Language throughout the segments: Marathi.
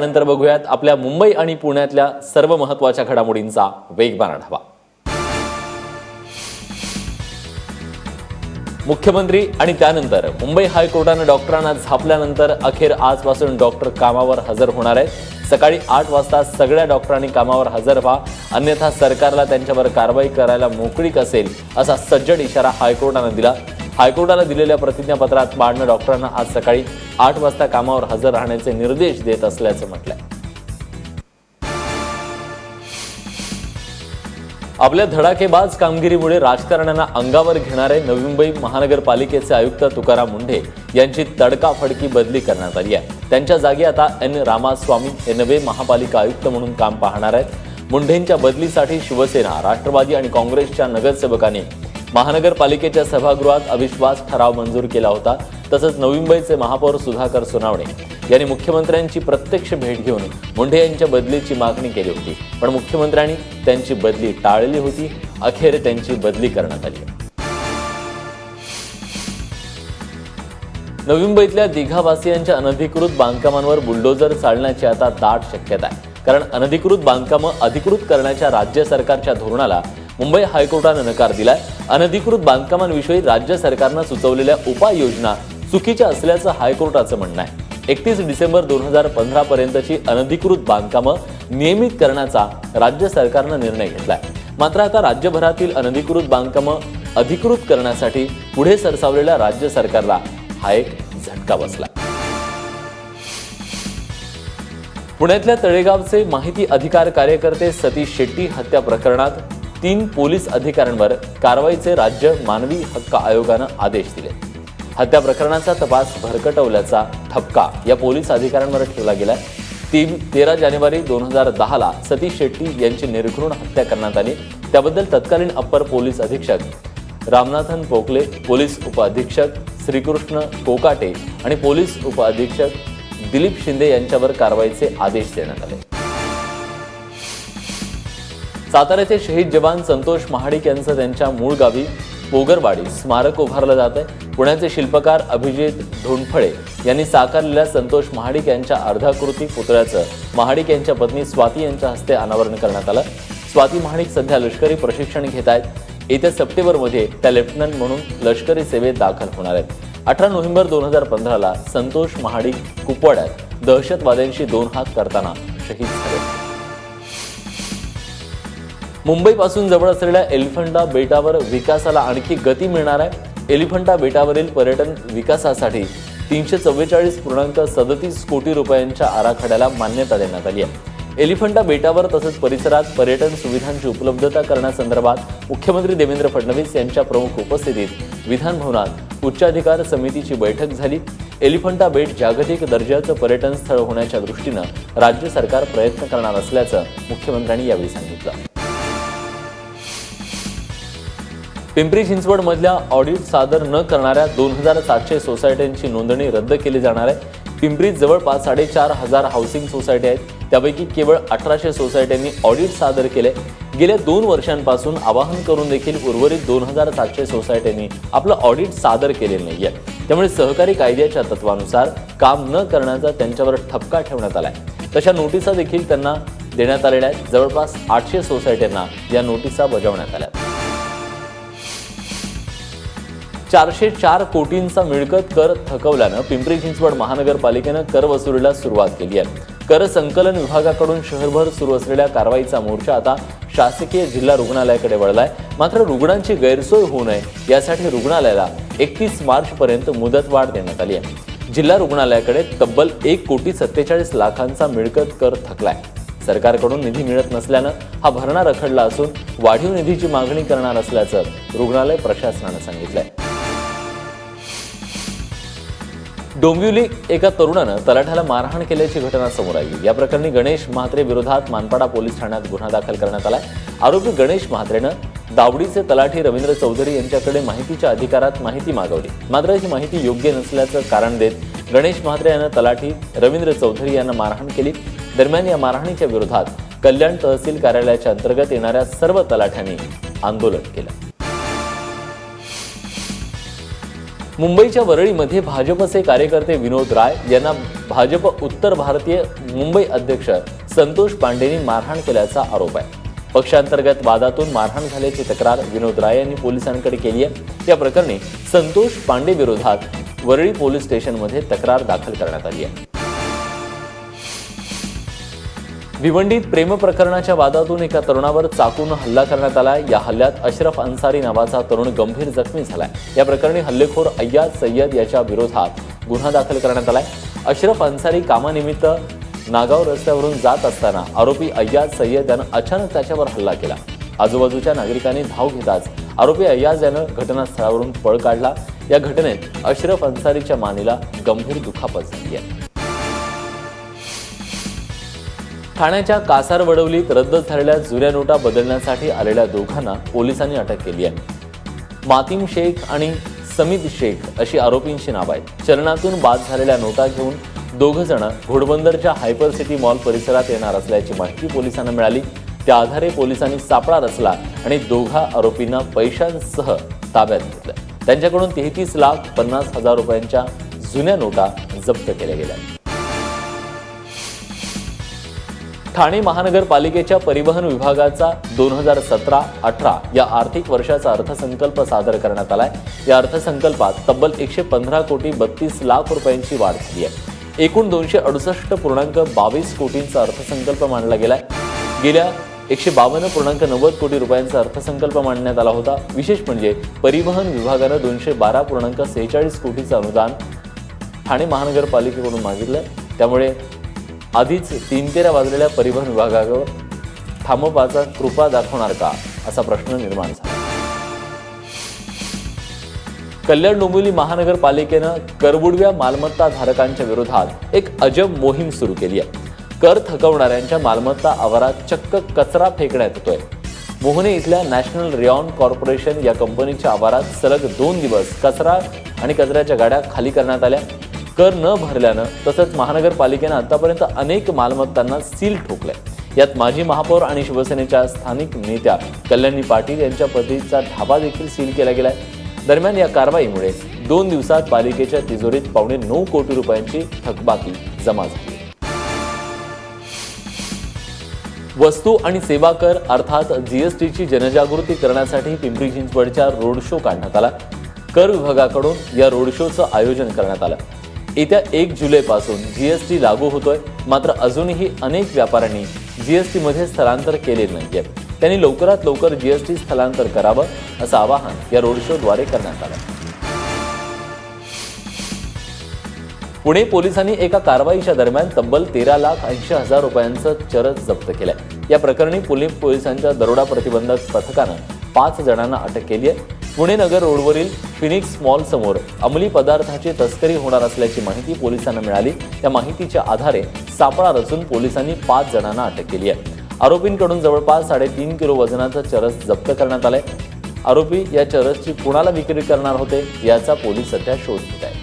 त्यानंतर बघूयात आपल्या मुंबई आणि पुण्यातल्या सर्व महत्त्वाच्या घडामोडींचा वेगवान आढावा। मुख्यमंत्री आणि त्यानंतर मुंबई हायकोर्टाने डॉक्टरांना झापल्यानंतर अखेर आजपासून डॉक्टर कामावर हजर होणार आहेत। सकाळी 8 वाजता सगळ्या डॉक्टरांनी कामावर हजर व्हा, अन्यथा सरकारला त्यांच्यावर कारवाई करायला मोकळीक असेल असा सज्जड इशारा हायकोर्टाने दिला। हायकोर्टाला दिलेल्या प्रतिज्ञापत्रात बाडनं डॉक्टरांना आज सकाळी 8 वाजता कामावर हजर राहण्याचे निर्देश देत असल्याचं म्हटलंय। आपल्या धडाकेबाज कामगिरीमुळे राजकारण्यांना अंगावर घेणारे नवी मुंबई महानगरपालिकेचे आयुक्त तुकाराम मुंढे यांची तडकाफडकी बदली करण्यात आली आहे। त्यांच्या जागी आता एन रामास्वामी हे नवे महापालिका आयुक्त म्हणून काम पाहणार आहेत। मुंढेंच्या बदलीसाठी शिवसेना, राष्ट्रवादी आणि काँग्रेसच्या नगरसेवकांनी महानगरपालिकेच्या सभागृहात अविश्वास ठराव मंजूर केला होता। तसंच नवी मुंबईचे महापौर सुधाकर सोनावणे यांनी मुख्यमंत्र्यांची प्रत्यक्ष भेट घेऊन मुंढे यांच्या बदलीची मागणी केली होती, पण मुख्यमंत्र्यांनी त्यांची बदली टाळली होती। अखेर त्यांची बदली करण्यात आली। नवी मुंबईतल्या दिघावासियांच्या अनधिकृत बांधकामांवर बुलडोजर चालण्याची आता दाट शक्यता आहे, कारण अनधिकृत बांधकामं अधिकृत करण्याच्या राज्य सरकारच्या धोरणाला मुंबई हायकोर्टाने नकार दिलाय। अनधिकृत बांधकामांविषयी राज्य सरकारने सुचवलेल्या उपाययोजना चुकीच्या असल्याचं हायकोर्टाचं म्हणणं आहे। 31 डिसेंबर 2015 पर्यंतची अनधिकृत बांधकामं नियमित करण्याचा राज्य सरकारने निर्णय घेतलाय। मात्र आता राज्यभरातील अनधिकृत बांधकामं अधिकृत करण्यासाठी पुढे सरसावलेल्या राज्य सरकारला हा एक झटका बसला। पुण्यातल्या तळेगावचे माहिती अधिकार कार्यकर्ते सतीश शेट्टी हत्या प्रकरणात 3 पोलीस अधिकाऱ्यांवर कारवाईचे राज्य मानवी हक्क आयोगाने आदेश दिले। हत्या प्रकरणाचा तपास भरकटवल्याचा ठपका या पोलीस अधिकाऱ्यांवर ठेवला गेला। 13 जानेवारी 2010 ला सतीश शेट्टी यांची निर्घृण हत्या करण्यात आली। त्याबद्दल तत्कालीन अप्पर पोलीस अधीक्षक रामनाथन पोकले, पोलीस उपअधीक्षक श्रीकृष्ण कोकाटे आणि पोलीस उपअधीक्षक दिलीप शिंदे यांच्यावर कारवाईचे आदेश देण्यात आले। साताऱ्याचे शहीद जवान संतोष महाडिक यांचं त्यांच्या मूळ गावी पोगरवाडी स्मारक उभारलं जात आहे। पुण्याचे शिल्पकार अभिजित धोंडफळे यांनी साकारलेल्या संतोष महाडिक यांच्या अर्धाकृती पुतळ्याचं महाडिक यांच्या पत्नी स्वाती यांच्या हस्ते अनावरण करण्यात आलं। स्वाती महाडिक सध्या लष्करी प्रशिक्षण घेत आहेत। येत्या सप्टेंबरमध्ये त्या लेफ्टनंट म्हणून लष्करी सेवेत दाखल होणार आहेत। 18 नोव्हेंबर 2015 ला संतोष महाडिक कुपवाड्यात दहशतवाद्यांशी 2 हात करताना शहीद झाले। मुंबईपासून जवळ असलेल्या एलिफंटा बेटावर विकासाला आणखी गती मिळणार आहे। एलिफंटा बेटावरील पर्यटन विकासासाठी 344.37 कोटी रुपयांच्या आराखड्याला मान्यता देण्यात आली आहे। एलिफंटा बेटावर तसंच परिसरात पर्यटन सुविधांची उपलब्धता करण्यासंदर्भात मुख्यमंत्री देवेंद्र फडणवीस यांच्या प्रमुख उपस्थितीत विधान भवनात उच्चाधिकार समितीची बैठक झाली। एलिफंटा बेट जागतिक दर्जाचं पर्यटन स्थळ होण्याच्या दृष्टीनं राज्य सरकार प्रयत्न करणार असल्याचं मुख्यमंत्र्यांनी यावेळी सांगितलं। पिंपरी चिंचवड मधल्या ऑडिट सादर न करणाऱ्या 2700 सोसायट्यांची नोंदणी रद्द केली जाणार आहे। पिंपरीत जवळपास 4500 हाऊसिंग सोसायटी आहेत, त्यापैकी केवळ 1800 सोसायट्यांनी ऑडिट सादर केले। गेल्या 2 वर्षांपासून आवाहन करून देखील उर्वरित 2700 सोसायट्यांनी आपलं ऑडिट सादर केलेलं नाहीये। त्यामुळे सहकारी कायद्याच्या तत्वानुसार काम न करण्याचा त्यांच्यावर ठपका ठेवण्यात आलाय। तशा नोटिसा देखील त्यांना देण्यात आलेल्या आहेत। जवळपास 800 सोसायट्यांना या नोटिसा बजावण्यात आल्या। 404 कोटींचा मिळकत कर थकवल्यानं पिंपरी चिंचवड महानगरपालिकेनं कर वसुलीला सुरुवात केली आहे। कर संकलन विभागाकडून शहरभर सुरू असलेल्या कारवाईचा मोर्चा आता शासकीय जिल्हा रुग्णालयाकडे वळलाय। मात्र रुग्णांची गैरसोय होऊ नये यासाठी रुग्णालयाला 31 मार्च पर्यंत मुदतवाढ देण्यात आली आहे। जिल्हा रुग्णालयाकडे तब्बल 1,47,00,000 मिळकत कर थकलाय। सरकारकडून निधी मिळत नसल्यानं हा भरणा रखडला असून वाढीव निधीची मागणी करणार असल्याचं रुग्णालय प्रशासनानं सांगितलंय। डोंबिवली एका तरुणानं तलाठ्याला मारहाण केल्याची घटना समोर आली। या प्रकरणी गणेश म्हात्रे विरोधात मानपाडा पोलीस ठाण्यात गुन्हा दाखल करण्यात आलाय। आरोपी गणेश म्हात्रेनं दावडीचे तलाठी रवींद्र चौधरी यांच्याकडे माहितीच्या अधिकारात माहिती मागवली, मात्र ही माहिती योग्य नसल्याचं कारण देत गणेश म्हात्रे यांना तलाठी रवींद्र चौधरी यांना मारहाण केली। दरम्यान या मारहाणीच्या विरोधात कल्याण तहसील कार्यालयाच्या अंतर्गत येणाऱ्या सर्व तलाठ्यांनी आंदोलन केलं। मुंबईच्या वरळीमध्ये भाजपचे कार्यकर्ते विनोद राय यांना भाजप उत्तर भारतीय मुंबई अध्यक्ष संतोष पांडेंनी मारहाण केल्याचा आरोप आहे। पक्षांतर्गत वादातून मारहाण झाल्याची तक्रार विनोद राय यांनी पोलिसांकडे केली आहे। या प्रकरणी संतोष पांडे विरोधात वरळी पोलीस स्टेशनमध्ये तक्रार दाखल करण्यात आली आहे। भिवंडीत प्रेम प्रकरणाच्या वादातून एका तरुणावर चाकून हल्ला करण्यात आला। या हल्ल्यात अशरफ अन्सारी नावाचा तरुण गंभीर जखमी झालाय। या प्रकरणी हल्लेखोर अय्याज सय्यद याच्या विरोधात गुन्हा दाखल करण्यात आलाय। अशरफ अन्सारी कामानिमित्त नागाव रस्त्यावरून जात असताना आरोपी अय्याज सय्यद यानं अचानक त्याच्यावर हल्ला केला। आजूबाजूच्या नागरिकांनी धाव घेताच आरोपी अय्याज यानं घटनास्थळावरून पळ काढला। या घटनेत अशरफ अन्सारीच्या मानेला गंभीर दुखापत झाली आहे। ठाण्याच्या कासारवडवलीत रद्द झालेल्या जुन्या नोटा बदलण्यासाठी आलेल्या दोघांना पोलिसांनी अटक केली आहे। मातीम शेख आणि समीद शेख अशी आरोपींची नावं आहेत। चलनातून बाद झालेल्या नोटा घेऊन दोघं जण घोडबंदरच्या हायपर सिटी मॉल परिसरात येणार असल्याची माहिती पोलिसांना मिळाली। त्या आधारे पोलिसांनी सापळा रचला आणि दोघा आरोपींना पैशांसह ताब्यात घेतलं। त्यांच्याकडून 33,50,000 रुपयांच्या जुन्या नोटा जप्त केल्या गेल्या। ठाणे महानगरपालिकेच्या परिवहन विभागाचा 2017-18 या आर्थिक वर्षाचा अर्थसंकल्प सादर करण्यात आलाय। या अर्थसंकल्पात तब्बल 115 कोटी 32 लाख रुपयांची वाढ झाली आहे। एकूण 268.22 कोटींचा अर्थसंकल्प मांडला गेलाय। गेल्या 152.90 कोटी रुपयांचा अर्थसंकल्प मांडण्यात आला होता। विशेष म्हणजे परिवहन विभागानं 212.46 कोटीचं अनुदान ठाणे महानगरपालिकेकडून मागितलं। त्यामुळे आधीच 3-13 वाजलेल्या परिवहन विभागावर थांबवाचा कृपा दाखवणार का असा प्रश्न निर्माण झाला। कल्याण डोंबिवली महानगरपालिकेनं करबुडव्या मालमत्ता धारकांच्या विरोधात एक अजब मोहीम सुरू केली आहे। कर थकवणाऱ्यांच्या मालमत्ता आवारात चक्क कचरा फेकण्यात येतोय। मोहने इथल्या नॅशनल रेऑन कॉर्पोरेशन या कंपनीच्या आवारात सलग 2 दिवस कचरा आणि कचऱ्याच्या गाड्या खाली करण्यात आल्या। कर न भरल्यानं तसंच महानगरपालिकेनं आतापर्यंत अनेक मालमत्तांना सील ठोकलंय। यात माजी महापौर आणि शिवसेनेच्या स्थानिक नेत्या कल्याणी पाटील यांच्या पतीचा ढाबा देखील सील केला गेलाय। दरम्यान या कारवाईमुळे 2 दिवसात पालिकेच्या तिजोरीत 9.25 कोटी रुपयांची थकबाकी जमा झाली। वस्तू आणि सेवा कर अर्थात जीएसटीची जनजागृती करण्यासाठी पिंपरी चिंचवडच्या रोड शो काढण्यात आला। कर विभागाकडून या रोड शोचं आयोजन करण्यात आलं। येत्या 1 जुलैपासून जीएसटी लागू होतोय, मात्र अजूनही अनेक व्यापाऱ्यांनी जीएसटीमध्ये स्थलांतर केले नाहीये। त्यांनी लवकरात लवकर जीएसटी स्थलांतर करावं असं आवाहन या रोड शोद्वारे करण्यात आलं। पुणे पोलिसांनी एका कारवाईच्या दरम्यान तब्बल 13,80,000 रुपयांचं चरस जप्त केलंय। या प्रकरणी पुणे पोलिसांच्या दरोडा प्रतिबंधक पथकानं 5 जणांना अटक केली आहे। पुणे नगर रोडवरील फिनिक्स मॉल समोर अंमली पदार्थाची तस्करी होणार असल्याची माहिती पोलिसांना मिळाली। त्या माहितीच्या आधारे सापळा रचून पोलिसांनी 5 जणांना अटक केली आहे। आरोपींकडून जवळपास 3.5 किलो वजनाचं चरस जप्त करण्यात आलंय। आरोपी या चरसची कुणाला विक्री करणार होते याचा पोलीस सध्या शोध घेत आहेत।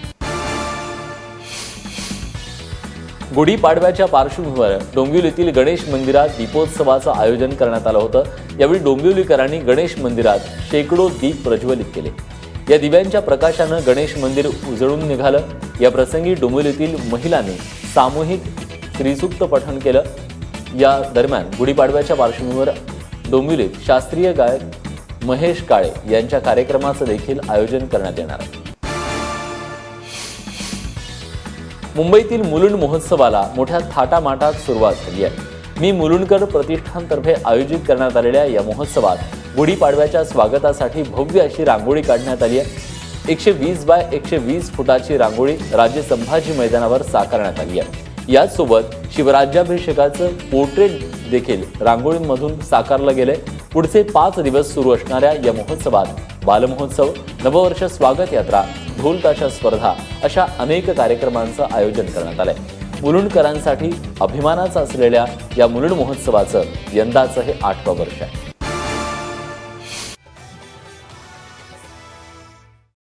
गुढीपाडव्याच्या पार्श्वभूमीवर डोंबिवलीतील गणेश मंदिरात दीपोत्सवाचं आयोजन करण्यात आलं होतं। यावेळी डोंबिवलीकरांनी गणेश मंदिरात शेकडो दीप प्रज्वलित केले। या दिव्यांच्या प्रकाशानं गणेश मंदिर उजळून निघालं। या प्रसंगी डोंबिवलीतील महिलांनी सामूहिक श्रीसूक्त पठण केलं। या दरम्यान गुढीपाडव्याच्या पार्श्वभूमीवर डोंबिवलीत शास्त्रीय गायक महेश काळे यांच्या कार्यक्रमाचं देखील आयोजन करण्यात येणार आहे। मुंबईतील मुलुंड महोत्सवाला मोठ्या थाटामाटात सुरुवात झाली आहे। मी मुलुंडकर प्रतिष्ठानतर्फे आयोजित करण्यात आलेल्या या महोत्सवात गुढीपाडव्याच्या स्वागतासाठी भव्य अशी रांगोळी काढण्यात आली आहे। 120 बाय 120 फुटाची रांगोळी राज्य संभाजी मैदानावर साकारण्यात आली आहे। याचसोबत शिवराज्याभिषेकाचं पोर्ट्रेट देखील रांगोळीमधून साकारलं गेलंय। पुढचे 5 दिवस सुरू असणाऱ्या या महोत्सवात बालमहोत्सव, नववर्ष स्वागत यात्रा, ढोल-ताशा स्पर्धा अशा अनेक कार्यक्रमांचं आयोजन करण्यात आलंय। मुलुंडकरांसाठी अभिमानाचं असलेल्या या मुलुंड महोत्सवाचं यंदाचं हे 8वं वर्ष आहे।